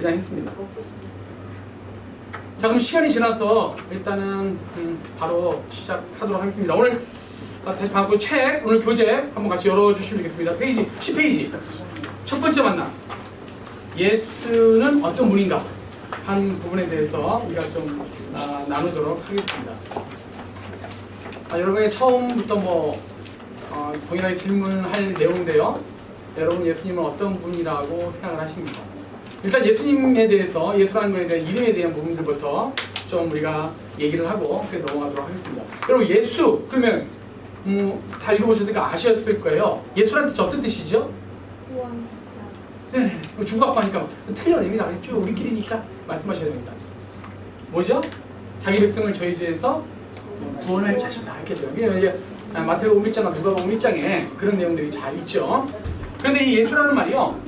그냥 했습니다. 자, 그럼 시간이 지나서 일단은 바로 시작하도록 하겠습니다. 오늘 다시 방금 책 오늘 교재 한번 같이 열어주시면 되겠습니다. 페이지 10페이지 첫 번째 만남. 예수는 어떤 분인가 한 부분에 대해서 우리가 좀 나누도록 하겠습니다. 여러분이 처음부터 동일하게 질문할 내용인데요. 여러분 예수님은 어떤 분이라고 생각을 하십니까? 일단 예수님에 대해서, 예수라는 것에 대한 이름에 대한 부분들부터 좀 우리가 얘기를 하고 그래 넘어가도록 하겠습니다. 여러분 예수 그러면 다 읽어보셨으니까 아셨을 거예요. 예수라는 뜻이 어떤 뜻이죠? 네, 중국어학과 하니까 틀려냅니다. 그랬죠? 우리끼리니까 말씀하셔야 됩니다. 뭐죠? 자기 백성을 저희 죄에서 구원할 자시다. 이렇게 이제 마태복음 1장과 누가복음 1장에 그런 내용들이 잘 있죠. 그런데 이 예수라는 말이요,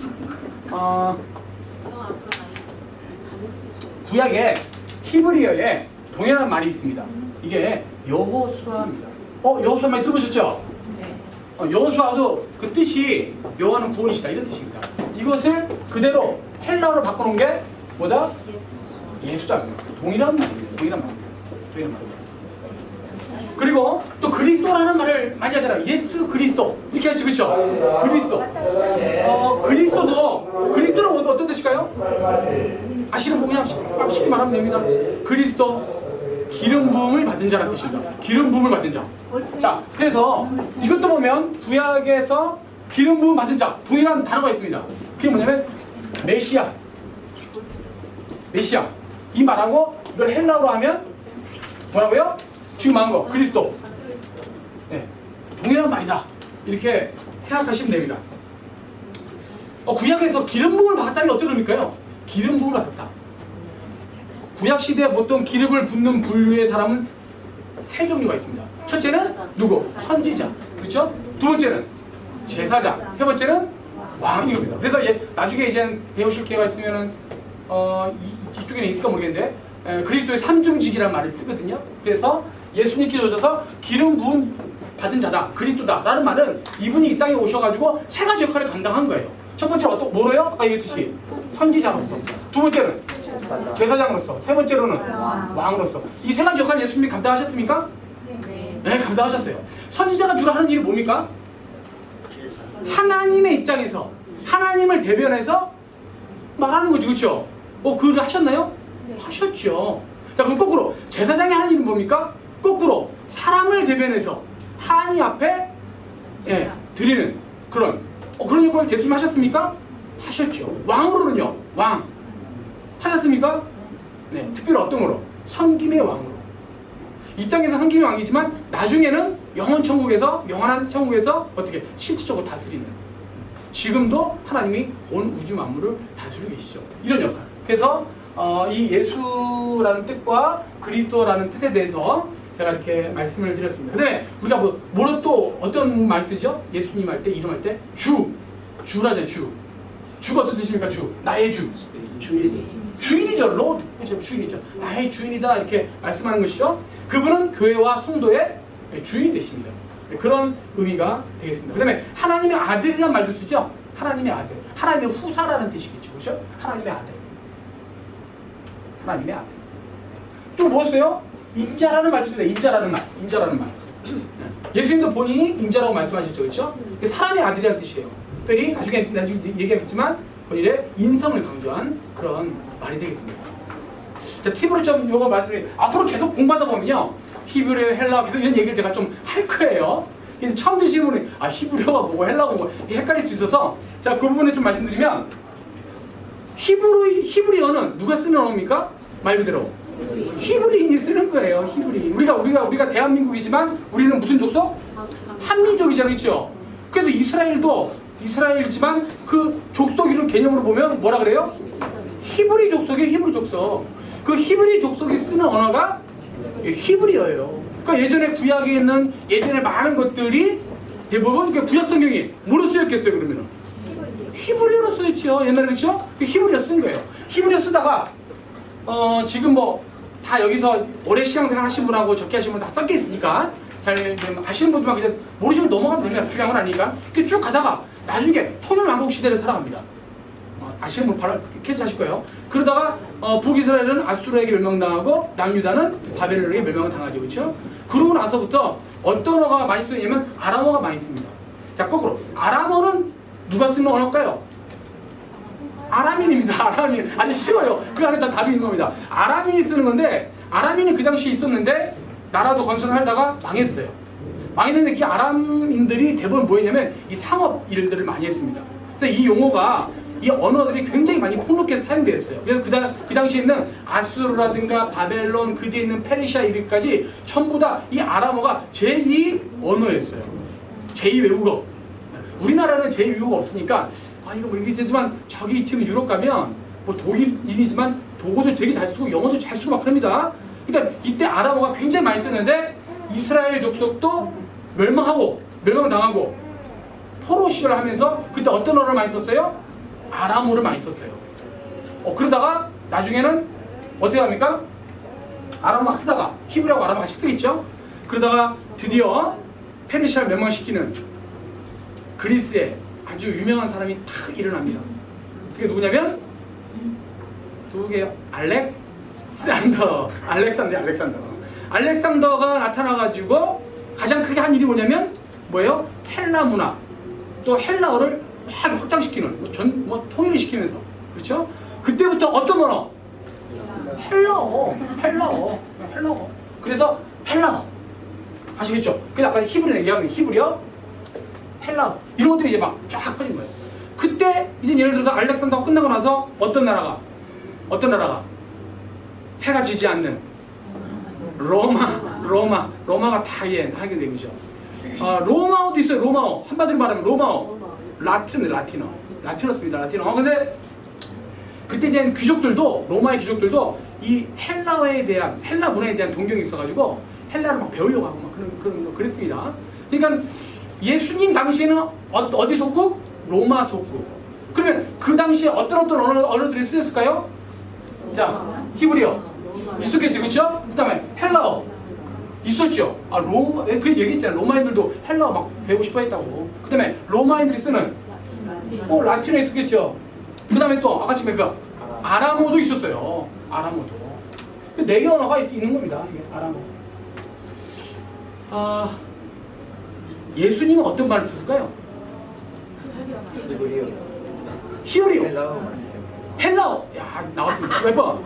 구약에 히브리어에 동일한 말이 있습니다. 이게 여호수아입니다. 여호수아 많이 들어보셨죠? 여호수아도 그 뜻이 여호와는 구원이시다 이런 뜻입니다. 이것을 그대로 헬라어로 바꿔놓은 게 뭐다? 예수자입니다. 동일한 말입니다. 동일한 말입니다. 그리고 또 그리스도라는 말을 많이 하잖아요. 예수 그리스도 이렇게 하시죠, 그렇죠? 그리스도. 그리스도는 어떤 뜻일까요? 아시는 분 그냥 쉽게 말하면 됩니다. 그리스도 기름 부음을 받은 자라는 뜻입니다. 기름 부음을 받은 자. 자, 그래서 이것도 보면 구약에서 기름 부음 받은 자 동일한 단어가 있습니다. 그게 뭐냐면 메시아. 메시아. 이 말하고 이걸 헬라어로 하면 뭐라고요? 지금 말한 거 그리스도. 네, 동일한 말이다. 이렇게 생각하시면 됩니다. 구약에서 기름 부음을 받았다는 게 어떤 의미일까요? 기름 부음을 받았다. 구약 시대에 보통 기름을 붓는 부류의 사람은 세 종류가 있습니다. 첫째는 누구? 선지자. 그렇죠? 두 번째는 제사장. 세 번째는 왕입니다. 그래서 나중에 이제 배우실 기회가 있으면은 이쪽에는 있을까 모르겠는데 그리스도의 삼중직이라는 말을 쓰거든요. 그래서 예수님께서 오셔서 기름 부음 받은 자다, 그리스도다 라는 말은 이분이 이 땅에 오셔가지고 세 가지 역할을 감당한 거예요. 첫 번째로 뭐래요? 아까 얘기했듯이 선지자로서, 두 번째는 제사장으로서, 세 번째로는 왕으로서. 이 세 가지 역할을 예수님이 감당하셨습니까? 네, 감당하셨어요. 선지자가 주로 하는 일이 뭡니까? 하나님의 입장에서 하나님을 대변해서 말하는 거죠, 그렇죠? 그걸 하셨나요? 하셨죠. 자, 그럼 거꾸로 제사장이 하는 일은 뭡니까? 거꾸로 사람을 대변해서 하나님 앞에 드리는 그런 역할 예수님 하셨습니까? 하셨죠. 왕으로는요, 왕 하셨습니까? 네, 특별히 어떤 거로? 섬김의 왕으로. 이 땅에서 섬김의 왕이지만 나중에는 영원한 천국에서 어떻게 실질적으로 다스리는, 지금도 하나님이 온 우주 만물을 다스리고 계시죠. 이런 역할. 그래서 이 예수라는 뜻과 그리스도라는 뜻에 대해서 제가 이렇게 말씀을 드렸습니다. 근데 우리가 뭐로 또 어떤 말 쓰죠? 예수님 할 때, 이름할 때 주라잖아요. 주가 어떤 뜻입니까? 나의 주인이죠. 로드. 그렇죠. 주인이죠. 나의 주인이다 이렇게 말씀하는 것이죠. 그분은 교회와 성도의 주인이 되십니다. 그런 의미가 되겠습니다. 그 다음에 하나님의 아들이라는 말도 쓰죠. 하나님의 아들. 하나님의 후사라는 뜻이겠죠. 그렇죠? 하나님의 아들. 하나님의 아들. 또 뭐였어요? 인자라는 말도 쓰죠. 인자라는 말. 예수님도 본인이 인자라고 말씀하셨죠. 그렇죠? 사람의 아들이라는 뜻이에요. 특별히 나중에 얘기하겠지만 본인의 인성을 강조한 그런 말이 되겠습니다. 자, 팁으로 좀 요거 말을 앞으로 계속 공부하다 보면요, 히브리어, 헬라어 계속 이런 얘기를 제가 좀 할 거예요. 근데 처음 드시는 분은 히브리어가 뭐고 헬라어가 뭐고 헷갈릴 수 있어서 자, 그 부분에 좀 말씀드리면 히브리어는 누가 쓰는 언어입니까? 말 그대로 히브리인이 쓰는 거예요. 히브리인. 우리가 대한민국이지만 우리는 무슨 족속? 한민족이잖아요, 그렇죠? 그래서 이스라엘이지만 그 족속 이런 개념으로 보면 뭐라 그래요? 히브리 족속이에요. 히브리 족속. 그 히브리 족속이 쓰는 언어가 히브리어예요. 그러니까 예전에 구약에 있는 많은 것들이 대부분 구약 성경이 뭐로 쓰였겠어요? 그러면은 히브리어로 쓰였죠. 옛날에. 그렇죠? 히브리어 쓴 거예요. 히브리어 쓰다가 지금 다 여기서 오래 신앙생활 하신 분하고 적게 하신 분 다 섞여 있으니까 잘 아시는 분들만 그냥 모르시면 넘어가면 됩니다. 중요한 건 아니니까. 쭉 가다가 나중에 통일왕국 시대를 살아갑니다. 아시는 분 바로 캐치하실 거예요. 그러다가 북이스라엘은 아수르에게 멸망당하고 남유다는 바벨론에게 멸망당하죠. 그렇죠? 그러고 나서부터 어떤 어가 많이 쓰냐면 아람어가 많이 씁니다. 자, 거꾸로 아람어는 누가 쓰는 언어일까요? 아람인입니다. 아람인. 아주 쉬워요. 그 안에 다 답이 있는 겁니다. 아람인이 쓰는 건데 아람인이 그 당시에 있었는데 나라도 건설하다가 망했어요. 망했는데 그 아람인들이 대부분 뭐였냐면 이 상업 일들을 많이 했습니다. 그래서 이 용어가 이 언어들이 굉장히 많이 폭넓게 사용되었어요. 그래서 그 당시에 있는 아수르라든가 바벨론 그 뒤에 있는 페르시아 이르까지 전부 다 이 아람어가 제2 언어였어요. 제2 외국어. 우리나라는 제2 외국어 없으니까 이거 모르겠지만 저기 지금 유럽 가면 뭐 독일인이지만 독어도 되게 잘 쓰고 영어도 잘 쓰고 막 그럽니다. 그러니까 이때 아람어가 굉장히 많이 쓰는데 이스라엘 족속도 멸망당하고 포로 시절을 하면서 그때 어떤 언어를 많이 썼어요? 아람어를 많이 썼어요. 그러다가 나중에는 어떻게 합니까? 아람어 막 쓰다가 히브리하고 아람어 같이 쓰겠죠? 그러다가 드디어 페르시아를 멸망시키는 그리스의 아주 유명한 사람이 탁 일어납니다. 그게 누구냐면 누구게요? 알렉산더가 나타나가지고 가장 크게 한 일이 뭐냐면 뭐예요? 헬라 문화 또 헬라어를 확 확장시키는 통일을 시키면서 그렇죠? 그때부터 어떤 언어? 헬라어. 그래서 헬라어 아시겠죠? 그래서 아까 히브리 얘기하면 히브리어, 헬라어 이런 것들이 이제 막 쫙 퍼진 거예요. 그때 이제 예를 들어서 알렉산더가 끝나고 나서 어떤 나라가 해가 지지 않는 로마가 다 하게 된 거죠. 로마어도 있어요. 로마어 한마디로 말하면 로마어 라틴어 씁니다. 라틴어. 근데 그때 이제 귀족들도 로마의 귀족들도 이 헬라 문화에 대한 동경이 있어가지고 헬라를 막 배우려고 하고 막 그랬습니다. 그러니까 예수님 당시에는 어디 속국? 로마 속국. 그러면 그 당시에 어떤 언어들이 쓰였을까요? 자, 히브리어 있었겠죠, 그렇죠? 그다음에 헬라어 있었죠. 그 얘기했잖아요. 로마인들도 헬라어 막 배우고 싶어했다고. 그다음에 로마인들이 쓰는 라틴어 있었겠죠. 그다음에 또 아까 지금 그 아람어도 있었어요. 아람어도 4개 언어가 있는 겁니다. 이게 아람어. 예수님은 어떤 말을 썼을까요? 히브리어. 헬라어. 야, 나왔습니다. 몇 번?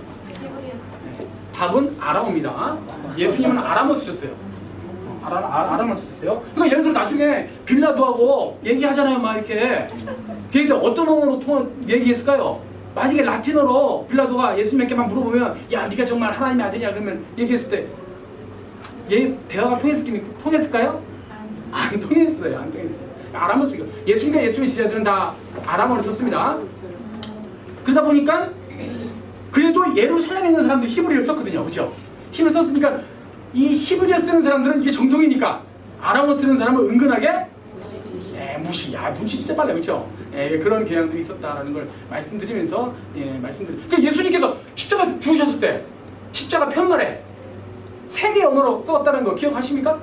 답은 아람어입니다. 예수님은 아람어 쓰셨어요. 아람어 쓰셨어요. 그러니까 예를 들어 나중에 빌라도하고 얘기하잖아요. 막 이렇게. 근데 어떤 언어로 얘기했을까요? 만약에 라틴어로 빌라도가 예수님에게만 물어보면 야, 네가 정말 하나님의 아들이야 그러면 얘기했을 때 대화가 통했을까요? 안 통했어요. 아람어 쓰고 예수님과 예수님의 지자들은 다 아람어를 썼습니다. 그러다 보니까 그래도 예루살렘에 있는 사람들이 히브리어를 썼거든요. 그렇죠? 히브리어 썼으니까 이 히브리어 쓰는 사람들은 이게 정통이니까 아람어 쓰는 사람은 은근하게 무시 진짜 빨라요. 그렇죠? 그런 경향들이 있었다라는 걸 말씀드리면서 그러니까 예수님께서 십자가 죽으셨을 때 십자가 편말에 3개 언어로 써왔다는 거 기억하십니까?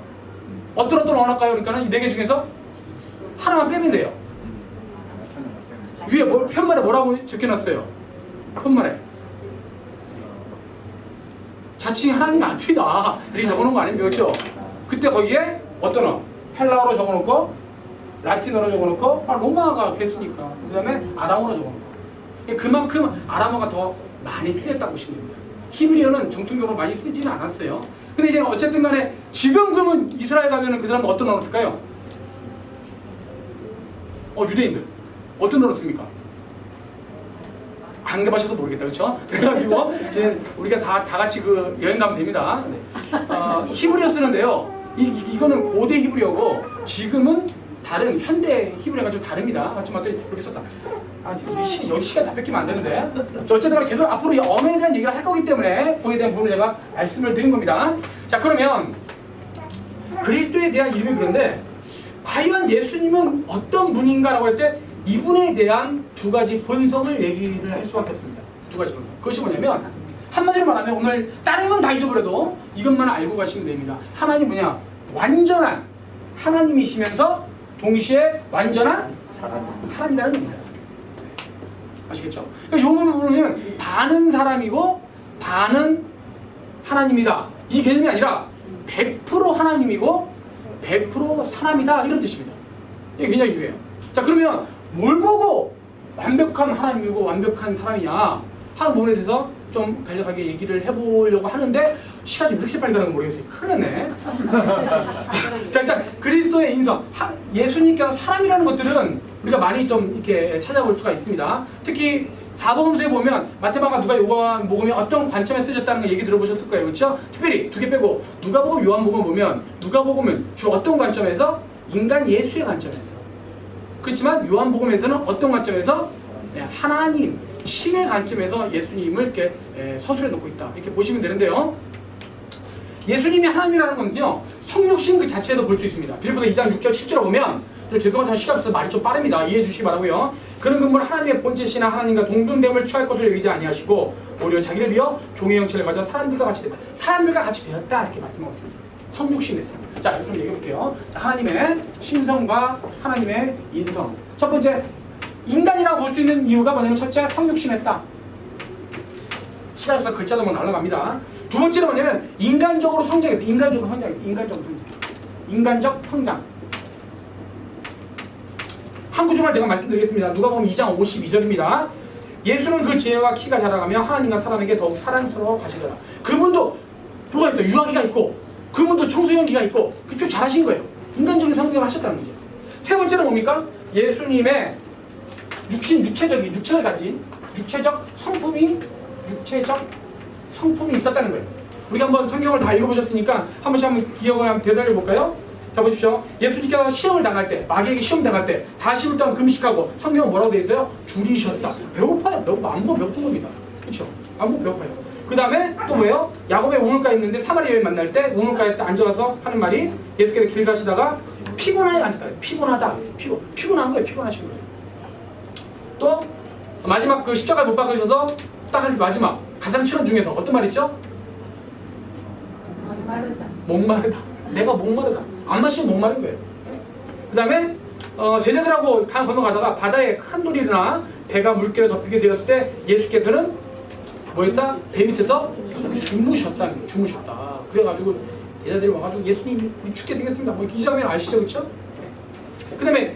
어떤 언어일까요? 그러니까 이 4개 중에서 하나만 빼면 돼요. 위에 편말에 뭐라고 적혀놨어요? 편말에 자칭 하나님의 아들이다 이렇게 적어놓은 거 아닙니까? 그렇죠? 그때 거기에 어떤 언어? 헬라어로 적어놓고 라틴어로 적어놓고 로마가 됐으니까 그 다음에 아람어로 적어놓고 그만큼 아람어가 더 많이 쓰였다고 보시면 됩니다. 히브리어는 정통적으로 많이 쓰지는 않았어요. 근데 이제 어쨌든 간에 지금 그러면 이스라엘 가면은 그 사람은 어떤 언어 쓸까요? 유대인들 어떤 언어 씁니까? 안 가봐셔도 모르겠다, 그렇죠? 그래가지고 우리가 다 같이 그 여행 가면 됩니다. 히브리어 쓰는데요. 이거는 고대 히브리어고 지금은 다른 현대 히브리어가 좀 다릅니다. 좀 이렇게 썼다. 여기 시간 다 뺏기면 안 되는데. 어쨌든 간에 계속 앞으로 이 언어에 대한 얘기를 할 거기 때문에 거기에 대한 부분을 제가 말씀을 드린 겁니다. 자, 그러면 그리스도에 대한 이름이 그런데 과연 예수님은 어떤 분인가라고 할 때 이분에 대한 2가지 본성을 얘기를 할 수밖에 없습니다. 2가지 본성. 그것이 뭐냐면 한마디로 말하면 오늘 다른 건 다 잊어버려도 이것만 알고 가시면 됩니다. 하나님 뭐냐? 완전한 하나님이시면서 동시에 완전한 사람이라는 겁니다. 아시겠죠? 그러니까 요 부분을 보면 반은 사람이고 반은 하나님이다. 이 개념이 아니라 100% 하나님이고 100% 사람이다. 이런 뜻입니다. 이게 굉장히 중요해요. 자, 그러면 뭘 보고 완벽한 하나님이고 완벽한 사람이냐 하는 부분에 대해서 좀 간략하게 얘기를 해보려고 하는데 시간이 왜 이렇게 빨리 가는 거 모르겠어요. 큰일 났네. 자, 일단 그리스도의 인성, 예수님께서 사람이라는 것들은 우리가 많이 좀 이렇게 찾아볼 수가 있습니다. 특히 사복음서에 보면 마태마가 누가 요한복음이 어떤 관점에 쓰여졌다는 거 얘기 들어보셨을 거예요. 그렇죠? 특별히 두 개 빼고 누가복음, 요한복음 보면 누가복음은 주로 어떤 관점에서? 인간 예수의 관점에서. 그렇지만 요한복음에서는 어떤 관점에서? 하나님, 신의 관점에서 예수님을 이렇게 서술해 놓고 있다. 이렇게 보시면 되는데요. 예수님이 하나님이라는 건요, 성육신 그 자체에도 볼 수 있습니다. 빌립보서 2장 6절 7절을 보면, 좀 죄송하지만 시간이 없어서 말이 좀 빠릅니다. 이해해 주시기 바라고요. 그런 근본 하나님의 본체시나 하나님과 동등됨을 취할 것을 의지 아니하시고 오히려 자기를 비어 종의 형체를 가져 사람들과 같이 되었다. 사람들과 같이 되었다. 이렇게 말씀하고 있습니다. 성육신에서. 자, 이거 좀 얘기해 볼게요. 자, 하나님의 신성과 하나님의 인성. 첫 번째, 인간이라고 볼 수 있는 이유가 뭐냐면 첫째, 성육신했다. 시간이 없어서 글자도 뭐 날아갑니다. 두 번째는 뭐냐면 인간적으로 성장했다. 인간적 성장. 한 구절만 제가 말씀드리겠습니다. 누가복음 2장 52절입니다. 예수는 그 지혜와 키가 자라가며 하나님과 사람에게 더욱 사랑스러워 가시더라. 그분도 뭐가 있어요? 유아기가 있고 그분도 청소년기가 있고 쭉 자라신 거예요. 인간적인 성장을 하셨다는 거죠. 세 번째는 뭡니까? 예수님의 육체를 가진 육체적 성품이 있었다는 거예요. 우리가 한번 성경을 다 읽어보셨으니까 한 번씩 한번 기억을 한번 되살려 볼까요? 자, 보십시오. 예수님께서 시험을 당할 때, 마귀에게 시험 당할 때 40일 동안 금식하고 성경은 뭐라고 되어 있어요? 줄이셨다. 배고파요. 안목 배고픈 겁니다. 그렇죠? 안목 배고파요. 그 다음에 또 뭐예요? 야곱의 우물가에 있는데 사마리 여인 만날 때 우물가에 앉아서 하는 말이 예수께서 길 가시다가 피곤하게 앉았다. 피곤한 거예요. 피곤하신 거예요. 또 마지막 그 십자가에 못 박으셔서 딱 한 마지막 가상실험 중에서 어떤 말 있죠? 목마르다. 내가 목마르다. 안 마시면 목마른 거예요. 그 다음에 제자들하고 강 건너가다가 바다에 큰 돌이 일어나 배가 물결에 덮이게 되었을 때 예수께서는 뭐였다? 배 밑에서 주무셨다는 거예요. 주무셨다. 그래가지고 제자들이 와가지고 예수님 우리 죽게 생겼습니다. 뭐 이 장면 아시죠? 그렇죠? 그 다음에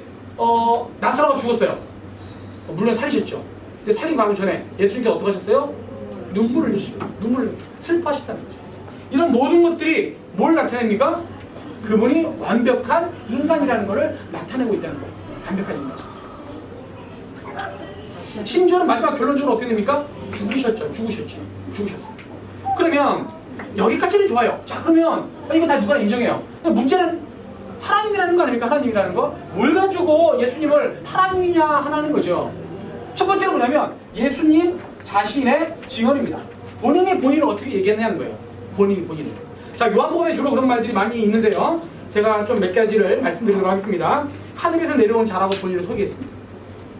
나사로가 죽었어요. 물론 살리셨죠. 근데 살리고 가기 전에 예수님께서 어떻게 하셨어요? 눈물을 흘리셨어요. 슬퍼하셨다는 거죠. 이런 모든 것들이 뭘 나타냅니까? 그분이 완벽한 인간이라는 것을 나타내고 있다는 거예요. 완벽한 인간. 심지어는 마지막 결론적으로 어떻게 됩니까? 죽으셨죠. 그러면 여기까지는 좋아요. 자, 그러면 이거 다 누가 인정해요? 문제는 하나님이라는 거 아닙니까? 하나님이라는 거. 뭘 가지고 예수님을 하나님이냐 하는 거죠. 첫 번째는 뭐냐면 예수님 자신의 증언입니다. 본인을 어떻게 얘기했냐는 거예요. 본인을. 자, 요한복음에 주로 그런 말들이 많이 있는데요. 제가 좀 몇 가지를 말씀드리도록 하겠습니다. 하늘에서 내려온 자라고 본인을 소개했습니다.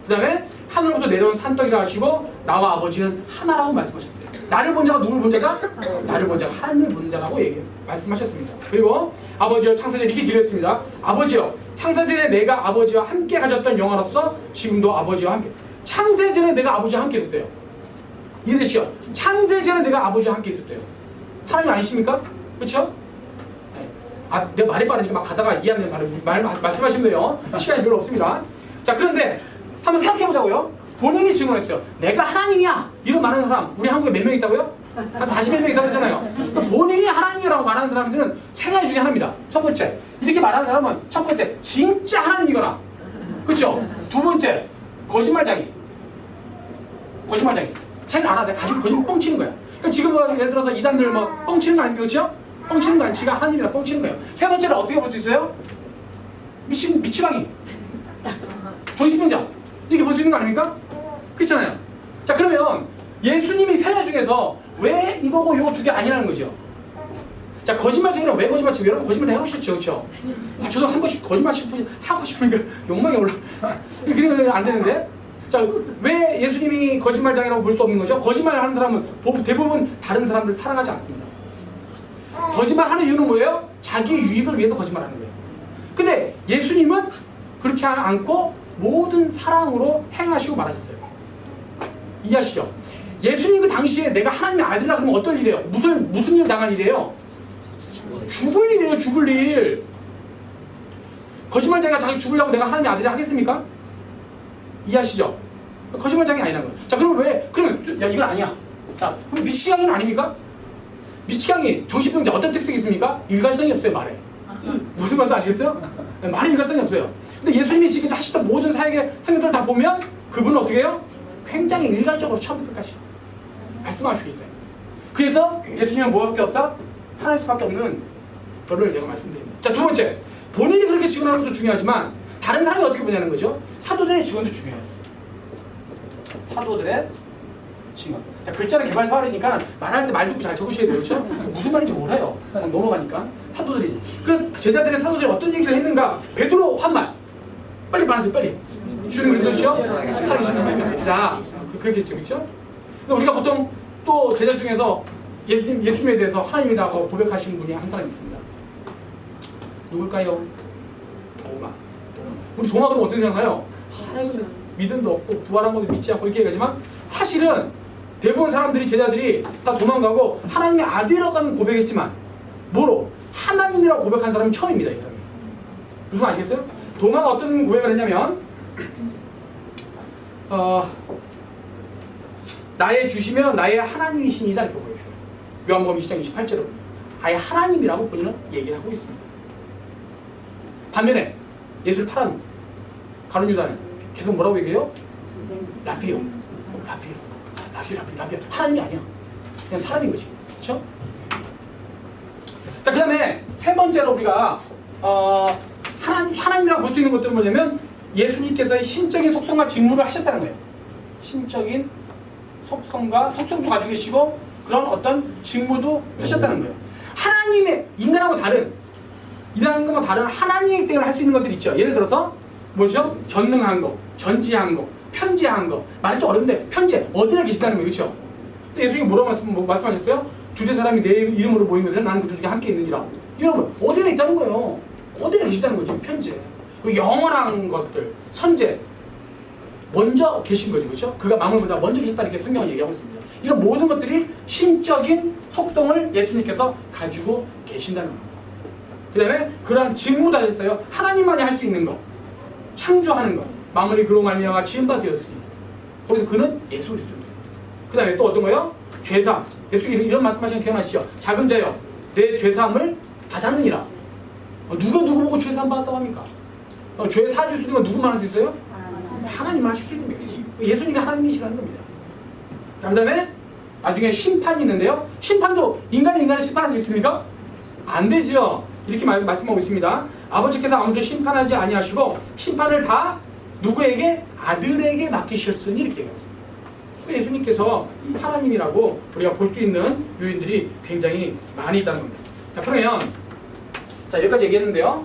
그 다음에 하늘로부터 내려온 산떡이라 하시고 나와 아버지는 하나라고 말씀하셨어요. 나를 본 자가 누구를 본 자가? 나를 본 자가 하나님을 본 자라고 말씀하셨습니다. 그리고 아버지여 창세전에 이렇게 기록했습니다. 아버지여 창세전에 내가 아버지와 함께 가졌던 영화로서 지금도 아버지와 함께. 창세전에 내가 아버지와 함께 있었대요. 이해되시죠? 창세전에 내가 아버지와 함께 있었대요. 하나님 아니십니까? 그렇죠? 내가 말이 빠르니까 막 가다가 이해하는 말씀하시면 돼요. 시간이 별로 없습니다. 자, 그런데 한번 생각해보자고요. 본인이 증언했어요. 내가 하나님이야! 이런 말하는 사람 우리 한국에 몇 명 있다고요? 한 41명 있다고 그러잖아요. 그러니까 본인이 하나님이라고 말하는 사람들은 세 가지 중에 하나입니다. 첫 번째, 이렇게 말하는 사람은 첫 번째, 진짜 하나님이거나, 그렇죠? 두 번째, 거짓말쟁이. 자기는 알아. 내가 가지고 거짓말 뻥치는 거야. 그러니까 지금 예를 들어서 이단들 뻥치는 거 아닙니까? 그렇죠? 뻥치는 거 아니야. 지가 하나님이라 뻥치는 거예요. 세 번째는 어떻게 볼 수 있어요? 미치광이. 정신병자. 이렇게 볼 수 있는 거 아닙니까? 그렇잖아요. 자, 그러면 예수님이 세 가지 중에서 왜 이거고 이거 두 개 아니라는 거죠? 자, 거짓말쟁이는 왜 거짓말쟁이에요? 여러분 거짓말 다 해보셨죠? 그렇죠? 저도 한 번씩 거짓말 하고 싶으니까 욕망이 올라. 그러면 안 되는데? 자, 왜 예수님이 거짓말쟁이라고 볼 수 없는 거죠? 거짓말하는 사람은 대부분 다른 사람들을 사랑하지 않습니다. 거짓말하는 이유는 뭐예요? 자기의 유익을 위해서 거짓말하는 거예요. 근데 예수님은 그렇지 않고 모든 사랑으로 행하시고 말하셨어요. 이해하시죠? 예수님 그 당시에 내가 하나님의 아들이라 그러면 어떤 일이에요? 무슨 일 당한 일이에요? 죽을 일이에요. 죽을 일. 거짓말쟁이가 자기 죽으려고 내가 하나님의 아들이라 하겠습니까? 이해하시죠? 거짓말쟁이 아니라는 거예요. 자, 그러면 왜? 그러면 야, 이건 아니야. 자, 그럼 미치광이는 아닙니까? 미치광이 정신병자 어떤 특성이 있습니까? 일관성이 없어요. 말에. 무슨 말씀 아시겠어요? 말에 일관성이 없어요. 근데 예수님이 지금 하시던 모든 사역의 행동들을 다 보면 그분은 어떻게 해요? 굉장히 일괄적으로 처음부터 끝까지 말씀하시고 있어요. 그래서 예수님은 뭐밖에 없다? 하나일 수밖에 없는 결론을 제가 말씀드립니다. 자, 두 번째, 본인이 그렇게 증언하는 것도 중요하지만 다른 사람이 어떻게 보냐는 거죠. 사도들의 증언도 중요해요. 사도들의 증언. 자, 글자는 개발 사활이니까 말할 때 말 듣고 잘 적으셔야 돼요. 그렇죠? 무슨 말인지 몰라요. 넘어가니까. 사도들이. 그 제자들의 사도들이 어떤 얘기를 했는가? 베드로 한 말. 빨리 말하세요. 빨리. 주님 그리스도시요? 살아계신 분입니다. 그렇게 했죠. 그렇죠? 근데 우리가 보통 또 제자 중에서 예수님에 대해서 하나님이라고 고백하시는 분이 한 사람 있습니다. 누굴까요? 도마. 우리 도마 그럼 어떻게 생각해요? 하나님 믿음도 없고 부활한 것도 믿지 않고 이렇게 얘기하지만 사실은 대부분 사람들이 제자들이 다 도망가고 하나님의 아들이라고 하는 고백했지만 뭐로? 하나님이라고 고백한 사람은 처음입니다. 이 사람이. 무슨 말 아시겠어요? 도마가 어떤 고백을 했냐면 나의 주시면 나의 하나님이시니다 이렇게 고백했어요. 요한복음 20장 28절에 아예 하나님이라고 본인은 얘기를 하고 있습니다. 반면에 예수를 팔아는 가룟 유다는 계속 뭐라고 얘기해요? 라피오. 하나님이 아니야. 그냥 사람인 거지. 그렇죠? 자, 그 다음에 세 번째로 우리가 하나님이라고 볼 수 있는 것들은 뭐냐면 예수님께서의 신적인 속성과 직무를 하셨다는 거예요. 신적인 속성도 가지고 계시고 그런 어떤 직무도 하셨다는 거예요. 하나님의 인간하고 다른 하나님이기 때문에 할 수 있는 것들이 있죠. 예를 들어서 뭐죠? 전능한 거, 전지한 거, 편지한 거. 말이 좀 어려운데 편지 어디나 계시다는 거예요. 그렇죠? 근데 예수님이 뭐라고 말씀하셨어요? 주제 사람이 내 이름으로 모인 것은 나는 그 중에 함께 있느니라. 이러면 어디나 있다는 거예요. 어디나 계시다는 거죠. 편지. 영원한 것들, 선제 먼저 계신 거죠. 그렇죠? 그가 만물보다 먼저 계셨다는 게 성경은 얘기하고 있습니다. 이런 모든 것들이 신적인 속동을 예수님께서 가지고 계신다는 겁니다. 그 다음에 그러한 직무도 하셨어요. 하나님만이 할 수 있는 거, 창조하는 거, 만물이 그로 말미암아 지은 바 되었으니 거기서 그는 예수 그리스도입니다. 그 다음에 또 어떤 거요? 죄사함. 예수님이 이런 말씀하시는 거 기억나시죠? 작은 자여 내 죄사함을 받았느니라. 누가 누구 보고 죄사함 받았다고 합니까? 죄 사줄 수 있는 건 누구만 할 수 있어요? 하나님만 하실 수 있는 거예요. 예수님이 하나님이시라는 겁니다. 자, 그 다음에 나중에 심판이 있는데요. 심판도 인간을 심판할 수 있습니까? 안 되죠. 이렇게 말씀하고 있습니다. 아버지께서 아무도 심판하지 아니하시고 심판을 다 누구에게? 아들에게 맡기셨으니 이렇게 얘기합니다. 예수님께서 하나님이라고 우리가 볼 수 있는 요인들이 굉장히 많이 있다는 겁니다. 자, 그러면 자, 여기까지 얘기했는데요.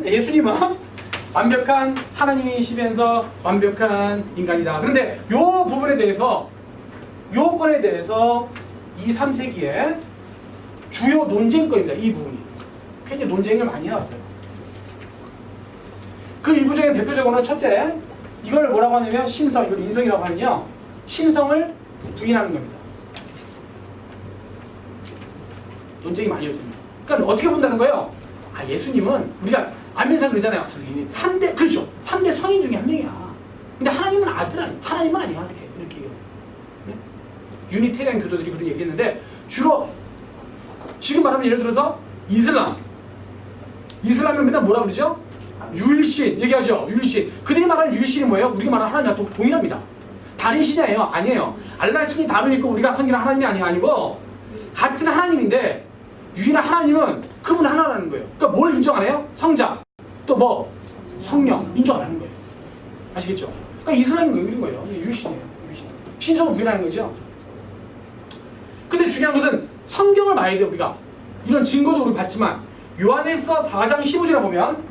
예수님은 완벽한 하나님이시면서 완벽한 인간이다. 그런데 요 부분에 대해서 요건에 대해서 2, 3세기에 주요 논쟁거리입니다. 이 부분이. 굉장히 논쟁을 많이 해왔어요. 그 일부 중에 대표적으로는 첫째, 이걸 뭐라고 하냐면 신성, 이걸 인성이라고 하면요. 신성을 부인하는 겁니다. 논쟁이 많이 있습니다. 그러니까 어떻게 본다는 거예요? 예수님은 우리가 안민상 그러잖아요. 3대, 그렇죠. 3대 성인 중에 한 명이야. 근데 하나님은 아들 아니야. 하나님은 아니야. 이렇게 얘기해요. 네? 유니테리안 교도들이 그런 얘기했는데 주로 지금 말하면 예를 들어서 이슬람은 맨날 뭐라 그러죠? 유일신 얘기하죠. 유일신. 그들이 말하는 유일신이 뭐예요? 우리가 말하는 하나님과 동일합니다. 다른 신이에요? 아니에요. 알라 신이 다르고 있고 우리가 섬기는 하나님이 아니고 같은 하나님인데 유일한 하나님은 그분 하나라는 거예요. 그러니까 뭘 인정 안 해요? 성자. 또 뭐? 성령. 인정 안 하는 거예요. 아시겠죠? 그러니까 이슬람이 이런 거예요. 유일신이에요. 유일신. 신성을 부인하는 거죠. 근데 중요한 것은 성경을 봐야 돼요. 우리가. 이런 증거도 우리 봤지만 요한일서 4장 15절에 보면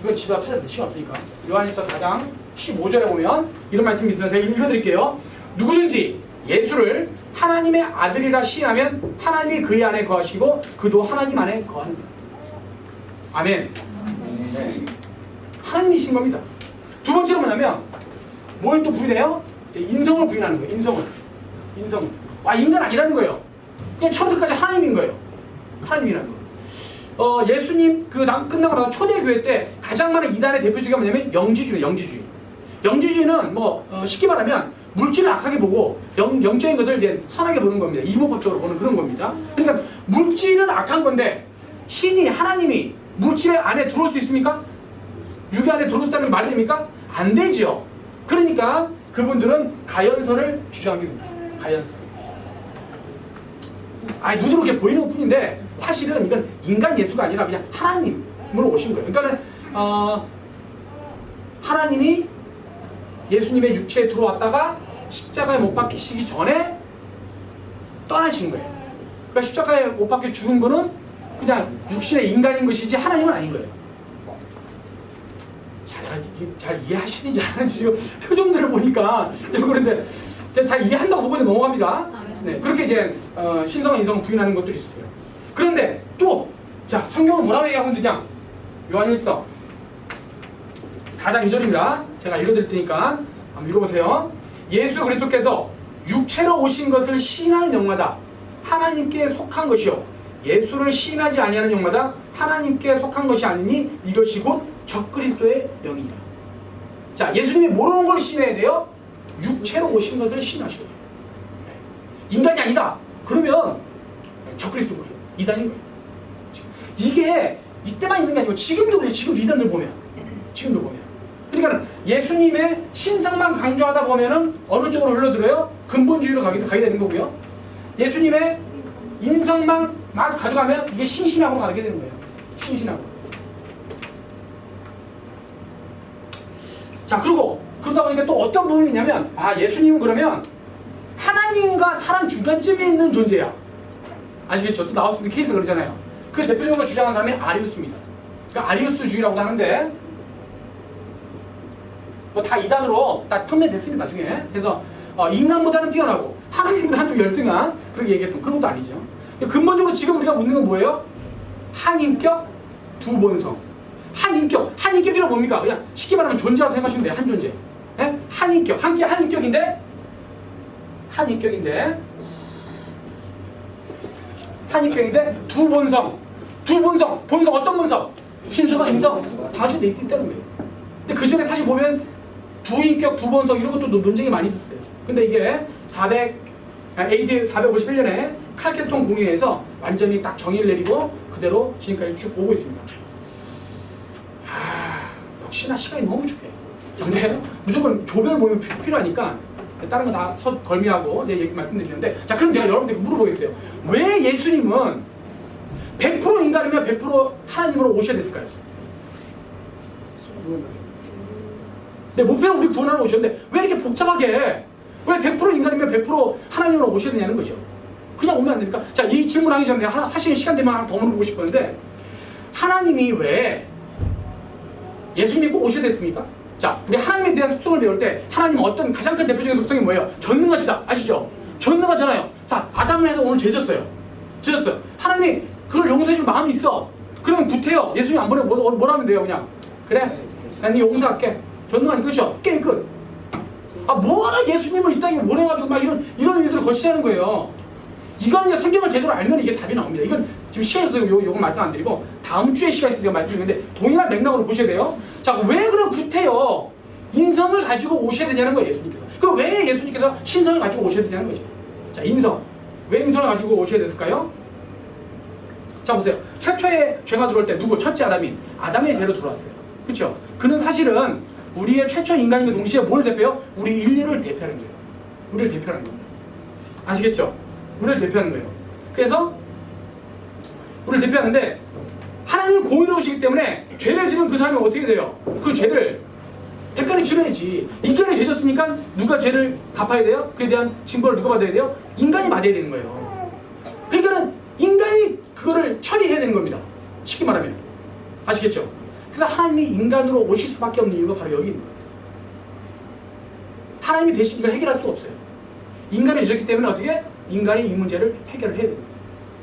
이건 집에 가서 찾아볼 시간 없으니까 요한일서 4장 15절에 보면 이런 말씀이 있습니다. 제가 읽어드릴게요. 누구든지 예수를 하나님의 아들이라 시인하면 하나님이 그의 안에 거하시고 그도 하나님 안에 거합니다. 아멘. 하나님이신 겁니다. 두 번째로 뭐냐면 뭘 또 부인해요? 인성을 부인하는 거예요. 인성. 인간 아니라는 거예요. 그냥 처음부터까지 하나님인 거예요. 하나님이라는 거. 예수님 끝나고 나서 초대교회 때 가장 많은 이단의 대표주의가 뭐냐면 영지주의. 영지주의는 쉽게 말하면 물질을 악하게 보고 영적인 것을 이제 선하게 보는 겁니다. 이모법적으로 보는 그런 겁니다. 그러니까 물질은 악한 건데 신이 하나님이 물질 안에 들어올 수 있습니까? 육의 안에 들어온다는 말이 됩니까? 안 되지요. 그러니까 그분들은 가연선을 주장하게 됩니다. 가연선. 눈으로 이렇게 보이는 것 뿐인데 사실은 이건 인간 예수가 아니라 그냥 하나님으로 오신 거예요. 그러니까는 하나님이 예수님의 육체에 들어왔다가 십자가에 못 박히시기 전에 떠나신 거예요. 그러니까 십자가에 못 박혀 죽은 거는 그냥 육신의 인간인 것이지 하나님은 아닌 거예요. 잘 이해하시는지 안 하는지 지금 표정들을 보니까 그런데 잘 이해한다고 보고 넘어갑니다. 네, 그렇게 이제 신성과 인성을 부인하는 것들이 있어요. 그런데 또 성경은 뭐라고 얘기하고 있느냐? 요한일서 4장 2절입니다. 제가 읽어드릴 테니까 한번 읽어보세요. 예수 그리스도께서 육체로 오신 것을 시인하는 영마다 하나님께 속한 것이요 예수를 시인하지 아니하는 영마다 하나님께 속한 것이 아니니 이것이 곧 적그리스도의 영이니라. 예수님이 뭐로 온 걸 시인해야 돼요? 육체로 오신 것을 시인하셔야 돼요. 인간이 아니다. 그러면 적그리스도 거예요. 이단인 거예요. 이게 이때만 있는 게 아니고 지금도 그래요. 지금 이단들 보면. 그러니까 예수님의 신성만 강조하다 보면은 어느 쪽으로 흘러들어요? 근본주의로 가게 되는 거고요. 예수님의 인성만 막 가져가면 이게 신신하고 가게 되는 거예요. 신신하고. 그리고 그러다 보니까 또 어떤 부분이 있냐면 예수님은 그러면 하나님과 사람 중간쯤에 있는 존재야. 아시겠죠? 또 나올 수 있는 케이스가 그러잖아요. 그 대표적으로 주장한 사람이 아리우스입니다. 그러니까 아리우스주의라고 하는데 다 이단으로 다 판매됐습니다. 나중에. 그래서 인간보다는 뛰어나고 하나님보다는 좀 열등한 그렇게 얘기했던 그런 것도 아니죠. 근본적으로 지금 우리가 묻는 건 뭐예요? 한인격, 두본성. 한인격이란 뭡니까? 그냥 쉽게 말하면 존재라고 생각하시면 돼요. 한 존재. 네? 한인격. 한인격인데 두본성. 본성 어떤 본성? 신성과 인성. 다 돼 있다는 거예요. 근데 그 전에 사실 보면 두인격, 두본성 이런 것도 논쟁이 많이 있었어요. 근데 이게 AD 451년에 칼케톤 공의회에서 완전히 딱 정의를 내리고 그대로 지금까지 쭉 오고 있습니다. 역시나 시간이 너무 부족해요. 근데 무조건 조별 모임이 필요하니까 다른 거 다 걸미하고 이제 얘기 말씀드리는데 그럼 제가 여러분들께 물어보겠어요. 왜 예수님은 100% 인간이면 100% 하나님으로 오셔야 됐을까요? 네, 목표는 우리 구원하러 오셨는데 왜 이렇게 복잡하게 왜 100% 인간이면 100% 하나님으로 오셔야 되냐는 거죠. 그냥 오면 안 됩니까? 이 질문하기 전에 하시는 시간 되면 하나 더 물어보고 싶었는데 하나님이 왜 예수님이 꼭 오셔야 됐습니까? 우리 하나님에 대한 속성을 배울 때 하나님은 어떤 가장 큰 대표적인 속성이 뭐예요? 전능하시다. 아시죠? 전능하잖아요. 아담을 해서 오늘 죄졌어요. 하나님이 그걸 용서해줄 마음이 있어. 그러면 구태여. 예수님 안 보내고 뭘 하면 돼요? 그냥 그래? 난 네 용서할게. 전능하니 그렇죠? 게임 끝. 뭐하러 예수님을 이 땅에 보내가지고 막 이런 일들을 거치자는 거예요. 이거는 성경을 제대로 알면 이게 답이 나옵니다. 이건 지금 시간이 없어서 요건 말씀 안 드리고 다음 주에 시간이 있으니까 말씀드리는데 동일한 맥락으로 보셔야 돼요. 왜 그럼 구태여 인성을 가지고 오셔야 되냐는 거예요. 예수님께서. 그럼 왜 예수님께서 신성을 가지고 오셔야 되냐는 거죠. 인성. 왜 인성을 가지고 오셔야 됐을까요? 보세요. 최초의 죄가 들어올 때 누구? 첫째 아담의 죄로 들어왔어요. 그렇죠? 그는 사실은 우리의 최초 인간인 동시에 뭘 대표해요? 우리 인류를 대표하는 거예요. 우리를 대표하는 겁니다. 아시겠죠? 우리를 대표하는 거예요. 그래서 우리를 대표하는데 하나님은 공의로우시기 때문에 죄를 지면 그 사람이 어떻게 돼요? 그 죄를 대가를 치러야지. 인간이 죄졌으니까 누가 죄를 갚아야 돼요? 그에 대한 징벌을 누가 받아야 돼요? 인간이 받아야 되는 거예요. 그러니까는 인간이 그거를 처리해야 되는 겁니다. 쉽게 말하면. 아시겠죠? 그래서 하나님이 인간으로 오실 수밖에 없는 이유가 바로 여기 있는 거예요. 하나님이 대신 이걸 해결할 수가 없어요. 인간이 죄졌기 때문에 어떻게? 인간이 이 문제를 해결을 해야 됩니다.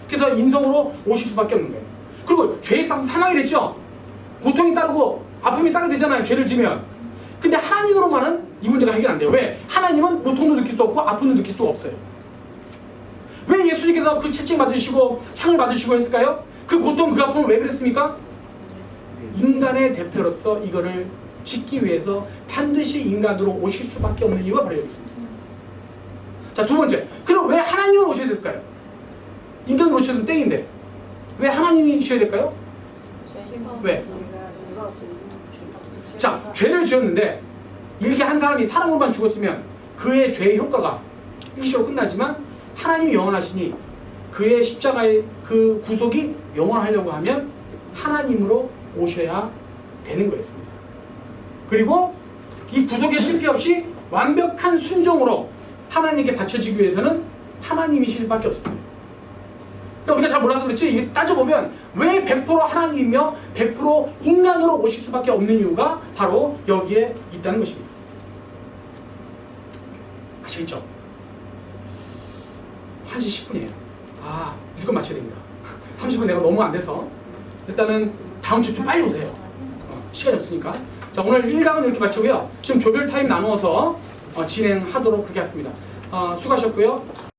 그래서 인성으로 오실 수밖에 없는 거예요. 그리고 죄에 있어서 사망이 됐죠? 고통이 따르고 아픔이 따르게 되잖아요. 죄를 지면. 근데 하나님으로만은 이 문제가 해결 안 돼요. 왜? 하나님은 고통도 느낄 수 없고 아픔도 느낄 수가 없어요. 왜 예수님께서 그 채찍 맞으시고 창을 받으시고 했을까요? 그 고통, 그 아픔을 왜 그랬습니까? 인간의 대표로서 이거를 짓기 위해서 반드시 인간으로 오실 수밖에 없는 이유가 바로 여기 있습니다. 자, 두 번째. 그럼 왜 하나님은 오셔야 될까요? 인간으로 오셔도 땡인데 왜 하나님이 오셔야 될까요? 왜? 자, 죄를 지었는데 일개 한 사람이 사람으로만 죽었으면 그의 죄의 효과가 일시로 끝나지만 하나님이 영원하시니 그의 십자가의 그 구속이 영원하려고 하면 하나님으로 오셔야 되는 거였습니다. 그리고 이 구속의 실패 없이 완벽한 순종으로 하나님께 바쳐지기 위해서는 하나님이실 수밖에 없었어요. 그러니까 우리가 잘 몰라서 그렇지 이게 따져보면 왜 100% 하나님이며 100% 인간으로 오실 수밖에 없는 이유가 바로 여기에 있다는 것입니다. 아시겠죠? 1시 10분이에요. 아, 무조건 맞춰야 됩니다. 30분 내가 너무 안 돼서 일단은 다음 주 좀 빨리 오세요. 시간이 없으니까. 자, 오늘 1강은 이렇게 마치고요. 지금 조별 타임 나누어서 진행하도록 그렇게 하겠습니다. 수고하셨고요.